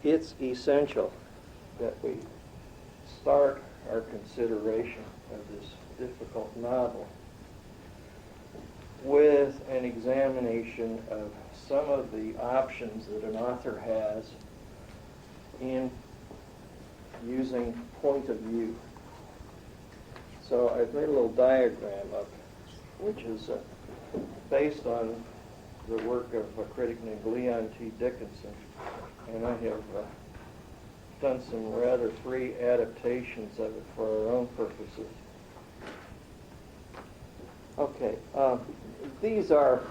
it's essential that we start our consideration of this difficult novel with an examination of some of the options that an author has in using point of view. So I've made a little diagram up, which is based on the work of a critic named Leon T. Dickinson, and I have done some rather free adaptations of it for our own purposes. Okay, these are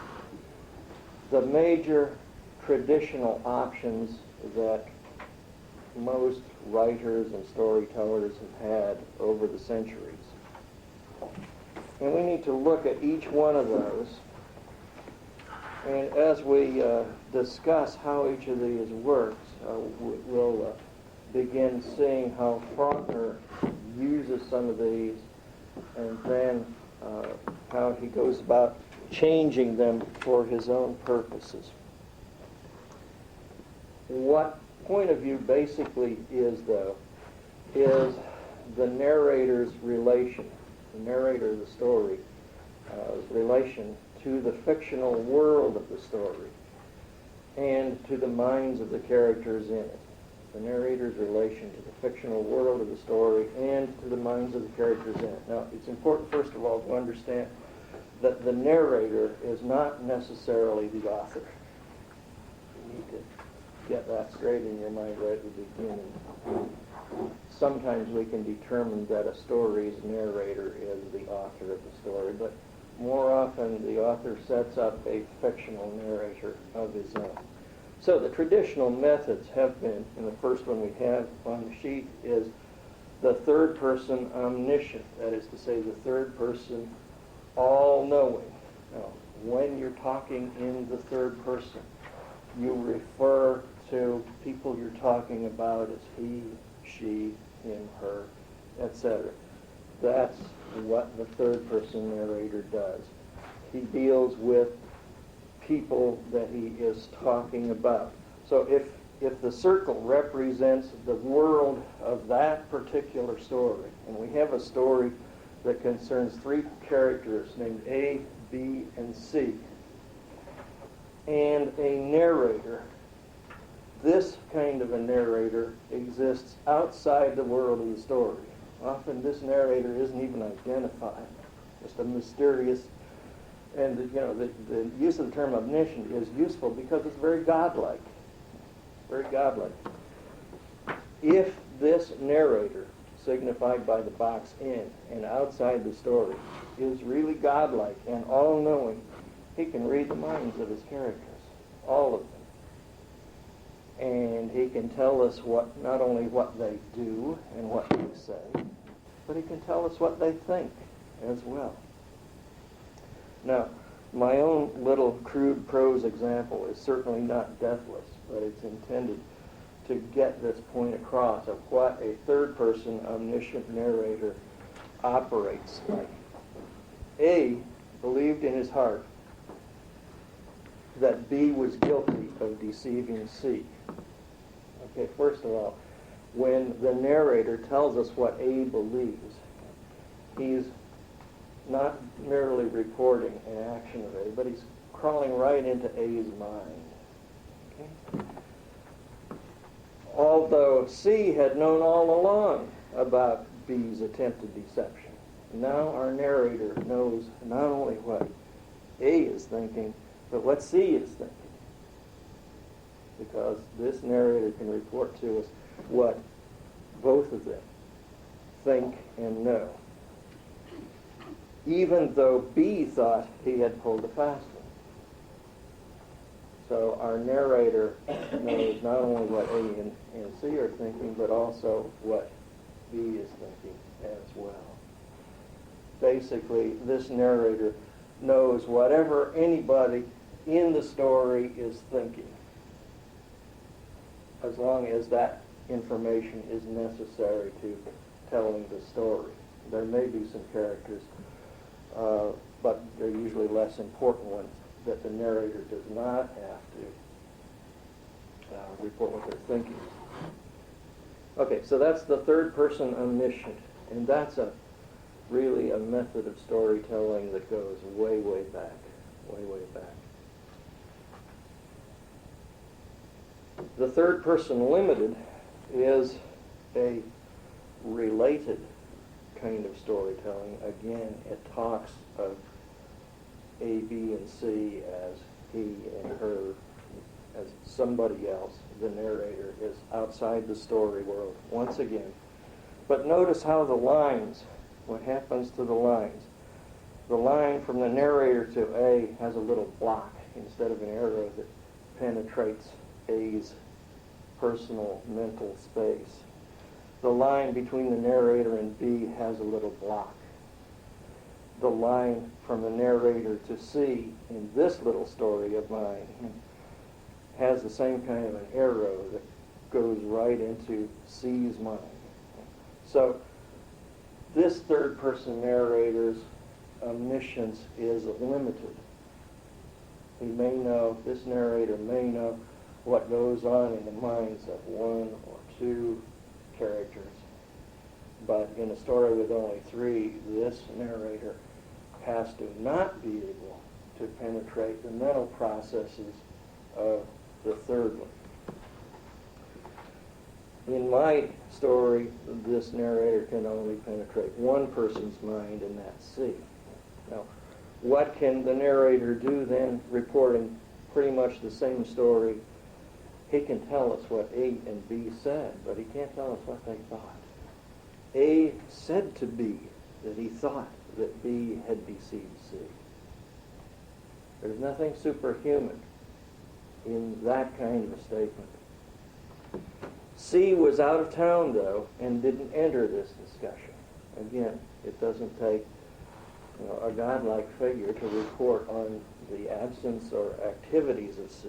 the major traditional options that most writers and storytellers have had over the centuries. And we need to look at each one of those. And as we discuss how each of these works, we'll begin seeing how Faulkner uses some of these, and then how he goes about changing them for his own purposes. What point of view basically is, though, is the narrator's relation, the narrator of the story, relation to the fictional world of the story and to the minds of the characters in it. The narrator's relation to the fictional world of the story and to the minds of the characters in it. Now, it's important, first of all, to understand that the narrator is not necessarily the author. You need to get that straight in your mind right at the beginning. Sometimes we can determine that a story's narrator is the author of the story, but more often the author sets up a fictional narrator of his own. So the traditional methods have been, and the first one we have on the sheet is the third person omniscient, that is to say the third person all-knowing. Now, when you're talking in the third person, you refer to people you're talking about as he, she, him, her, etc. That's what the third person narrator does. He deals with people that he is talking about. So if the circle represents the world of that particular story, and we have a story that concerns three characters named A, B, and C, and a narrator, this kind of a narrator exists outside the world of the story. Often this narrator isn't even identified, just a mysterious, and the use of the term omniscient is useful because it's very godlike, very godlike. If this narrator, signified by the box in and outside the story, is really godlike and all-knowing, he can read the minds of his characters, all of them. And he can tell us not only what they do and what they say, but he can tell us what they think as well. Now, my own little crude prose example is certainly not deathless, but it's intended to get this point across of what a third-person omniscient narrator operates like. A believed in his heart that B was guilty of deceiving C. Okay, first of all, when the narrator tells us what A believes, he's not merely reporting an action of A, but he's crawling right into A's mind. Okay? Although C had known all along about B's attempted deception, now our narrator knows not only what A is thinking, but what C is thinking. Because this narrator can report to us what both of them think and know, even though B thought he had pulled a fast one. So our narrator knows not only what A and C are thinking, but also what B is thinking as well. Basically, this narrator knows whatever anybody in the story is thinking, as long as that information is necessary to telling the story. There may be some characters, but they're usually less important ones, that the narrator does not have to report what they're thinking. Okay, so that's the third person omniscient, and that's really a method of storytelling that goes way, way back, way, way back. The third person limited is a related kind of storytelling. Again, it talks of A, B, and C as he and her, as somebody else. The narrator is outside the story world once again. But notice how the lines, what happens to the lines. The line from the narrator to A has a little block instead of an arrow that penetrates A's personal mental space. The line between the narrator and B has a little block. The line from the narrator to C in this little story of mine has the same kind of an arrow that goes right into C's mind. So this third person narrator's omniscience is limited. He may know, this narrator may know what goes on in the minds of one or two characters. But in a story with only three, this narrator has to not be able to penetrate the mental processes of the third one. In my story, this narrator can only penetrate one person's mind, and that's C. Now, what can the narrator do then, reporting pretty much the same story? He can tell us what A and B said, but he can't tell us what they thought. A said to B that he thought that B had deceived C. There's nothing superhuman in that kind of a statement. C was out of town, though, and didn't enter this discussion. Again, it doesn't take a godlike figure to report on the absence or activities of C.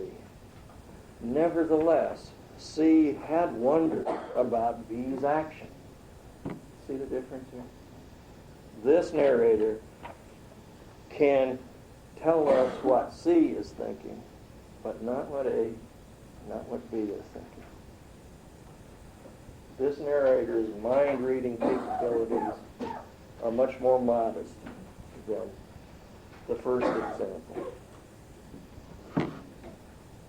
Nevertheless, C had wondered about B's action. See the difference here? This narrator can tell us what C is thinking, but not what A, not what B is thinking. This narrator's mind-reading capabilities are much more modest than the first example.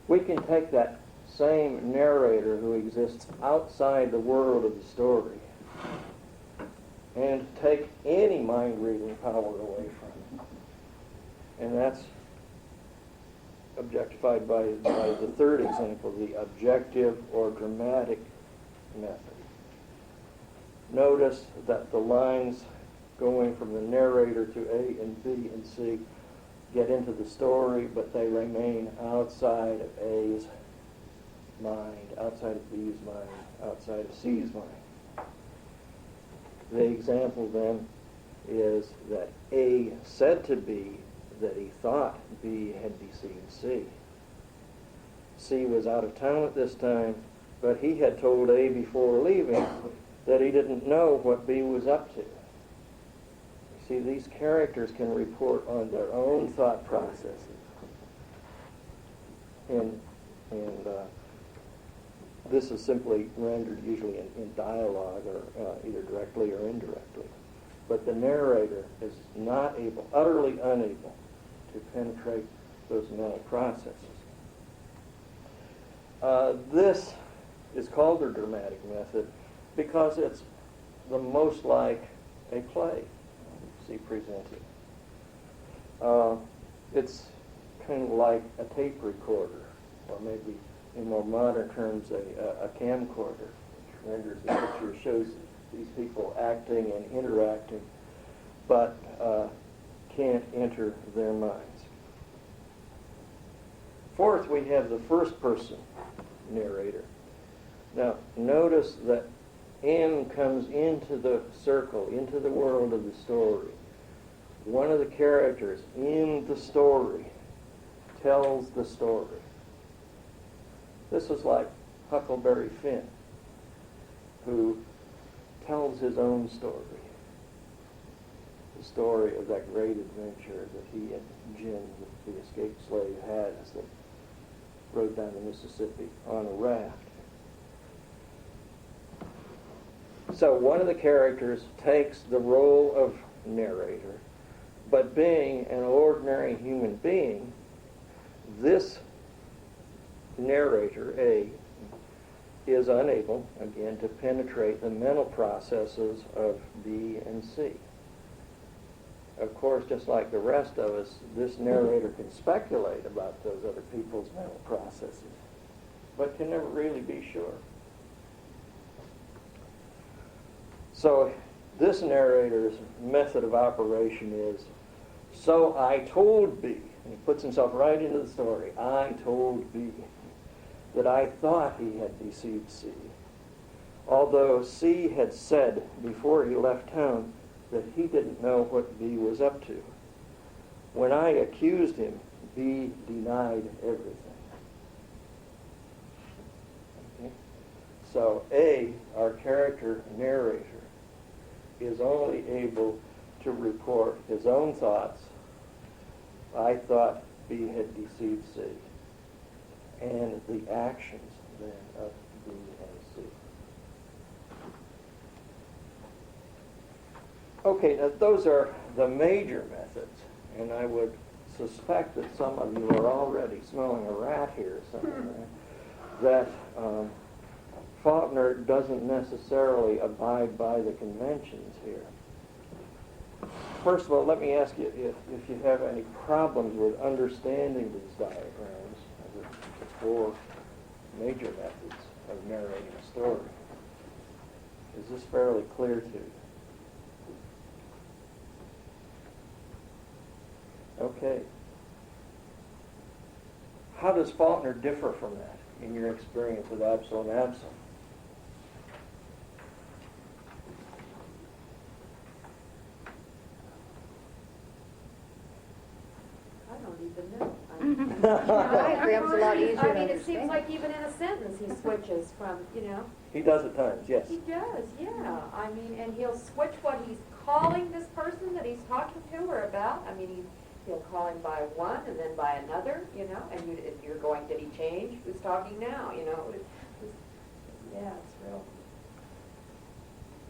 We can take that same narrator who exists outside the world of the story and take any mind-reading power away from him. And that's objectified by the third example, the objective or dramatic method. Notice that the lines going from the narrator to A and B and C get into the story, but they remain outside of A's mind, outside of B's mind, outside of C's mind. The example then is that A said to B that he thought B had deceived C. C was out of town at this time, but he had told A before leaving that he didn't know what B was up to. See, these characters can report on their own thought processes. And this is simply rendered usually in dialogue, or either directly or indirectly. But the narrator is not able, utterly unable, to penetrate those mental processes. This is called the dramatic method because it's the most like a play. See presented. It's kind of like a tape recorder, or maybe in more modern terms a camcorder, which renders the picture, shows these people acting and interacting, but can't enter their minds. Fourth, we have the first person narrator. Now, notice that M comes into the circle, into the world of the story. One of the characters in the story tells the story. This is like Huckleberry Finn, who tells his own story. The story of that great adventure that he and Jim, the escaped slave, had as they rode down the Mississippi on a raft. So one of the characters takes the role of narrator, but being an ordinary human being, this narrator, A, is unable, again, to penetrate the mental processes of B and C. Of course, just like the rest of us, this narrator can speculate about those other people's mental processes, but can never really be sure. So this narrator's method of operation is, so I told B, and he puts himself right into the story, I told B that I thought he had deceived C, although C had said before he left town that he didn't know what B was up to. When I accused him, B denied everything. Okay? So A, our character narrator, is only able to report his own thoughts. I thought B had deceived C, and the actions then of B and C. Okay, now those are the major methods, and I would suspect that some of you are already smelling a rat here somewhere, that Faulkner doesn't necessarily abide by the conventions here. First of all, let me ask you if you have any problems with understanding these diagrams, the four major methods of narrating a story. Is this fairly clear to you? Okay. How does Faulkner differ from that in your experience with Absalom? I don't even know. Diagram's a lot easier to I mean, it understand. seems like even in a sentence he switches from, He does at times, yes. He does, yeah. I mean, and he'll switch what he's calling this person that he's talking to or about. I mean, he'll call him by one and then by another, and if you're going, did he change? Who's talking now, Yeah, it's real.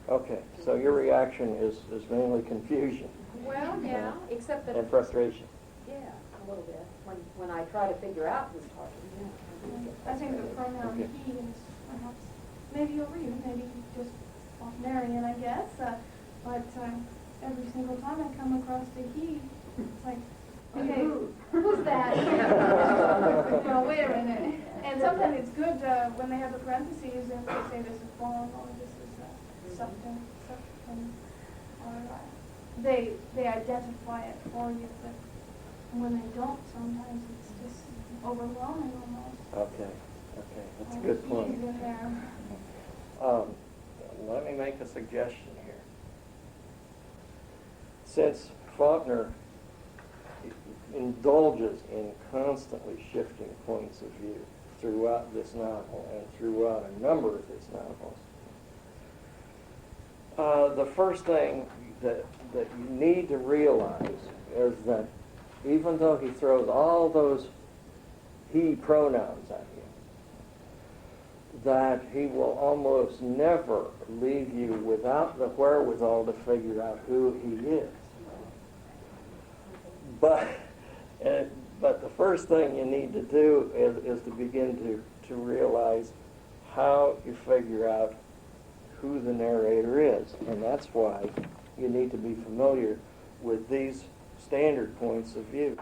Okay, so your reaction is mainly confusion. Well, yeah, except that... And frustration. Yeah, a little bit. When I try to figure out who's talking, yeah. I think the pronoun Okay. he is perhaps maybe over you, maybe just Faulknerian, I guess. But every single time I come across the he, it's like, okay, who's that? Well, wait a minute. And sometimes it's good when they have the parentheses and they say this is form or this is something, or they identify it for you. But when they don't, sometimes it's just overwhelming almost. Okay, that's a good point. In there. Let me make a suggestion here. Since Faulkner indulges in constantly shifting points of view throughout this novel and throughout a number of his novels, the first thing that you need to realize is that even though he throws all those he pronouns at you, that he will almost never leave you without the wherewithal to figure out who he is. But the first thing you need to do is to begin to realize how you figure out who the narrator is. And that's why you need to be familiar with these standard points of view.